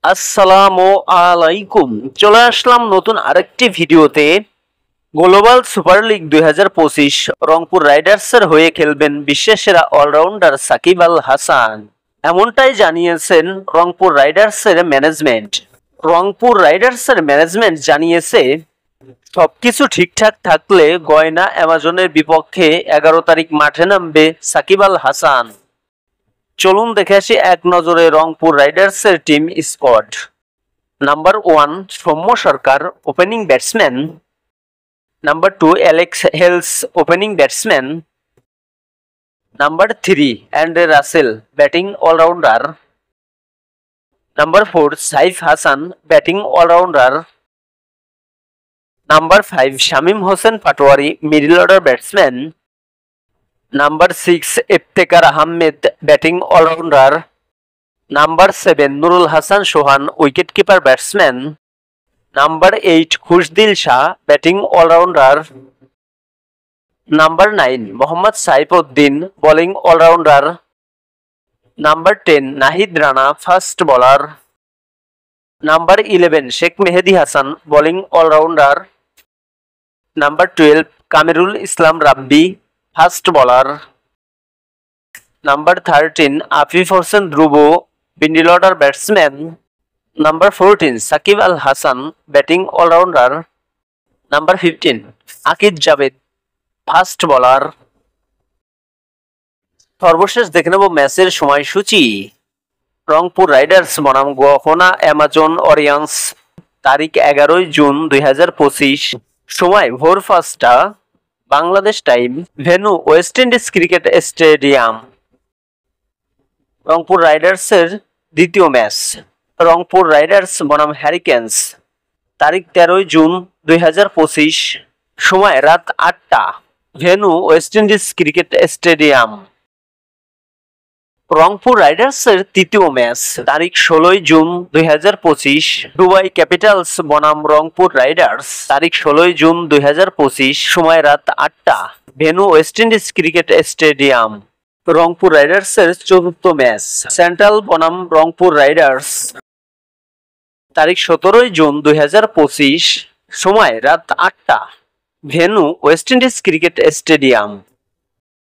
আসসালামু আলাইকুম। চলে আসলাম নতুন আরেকটি ভিডিওতে। গ্লোবাল সুপার লিগ 2025 রংপুর রাইডার্সের হয়ে খেলবেন বিশ্বের সেরা অলরাউন্ডার সাকিব আল হাসান, এমনটাই জানিয়েছেন রংপুর রাইডার্সের ম্যানেজমেন্ট। রংপুর রাইডার্সের ম্যানেজমেন্ট জানিয়েছে, সবকিছু ঠিকঠাক থাকলে গয়না অ্যামাজনের বিপক্ষে 11 তারিখ মাঠে নামবে সাকিব আল হাসান। চলুন দেখে আসি এক নজরে রংপুর রাইডার্সের team squad. Number 1 Soumya Sarkar, opening batsman. Number 2 Alex Hales, opening batsman. Number 3 Andre Russell, batting allrounder. Number 4 Saif Hasan, batting allrounder. Number 5 Shamim Hossain Patwari, middle order batsman. Number 6 Iftikhar Ahmed, batting allrounder. Number 7 Nurul Hasan Sohan, wicket keeper batsman. Number 8 Khushdil Shah, batting allrounder. Number 9 Mohammad Saifuddin, bowling allrounder. Number 10 Nahid Rana, fast bowler. Number 11 Sheikh Mehedi Hasan, bowling allrounder. Number 12 Kamrul Islam Rabbi, fast bowler. Number 13 Afif Hossain Dhruba, middle order batsman. Number 14 Shakib Al Hasan, batting allrounder. Number 15 Aaqib Javed, fast bowler. সর্বশেষ দেখে নেব ম্যাচের সময়সূচি। Rangpur Riders বনাম গহনা Amazon ওরিয়ন্স, তারিখ 11 June 2025, সময় ভোর 5টা Bangladesh time, venue West Indies cricket stadium. Rangpur রাইডার্সের দ্বিতীয় ম্যাচ রংপুর রাইডার্স বনাম হ্যারিকেনস, তারিখ 13 জুন 2025, সময় রাত 8টা, venue West Indies cricket stadium. Rangpur রাইডার্সের তৃতীয় ম্যাচ তারিখ 16 জুন 2025, দুবাই ক্যাপিটালস বনাম রংপুর রাইডার্স, তারিখ 16 জুন 2025, সময় রাত 8টা, venue West Indies cricket stadium. Rangpur রাইডার্সের চতুর্থ ম্যাচ সেন্ট্রাল বনাম রংপুর রাইডার্স, তারিখ 17 জুন 2025, সময় রাত 8টা, venue West Indies cricket stadium.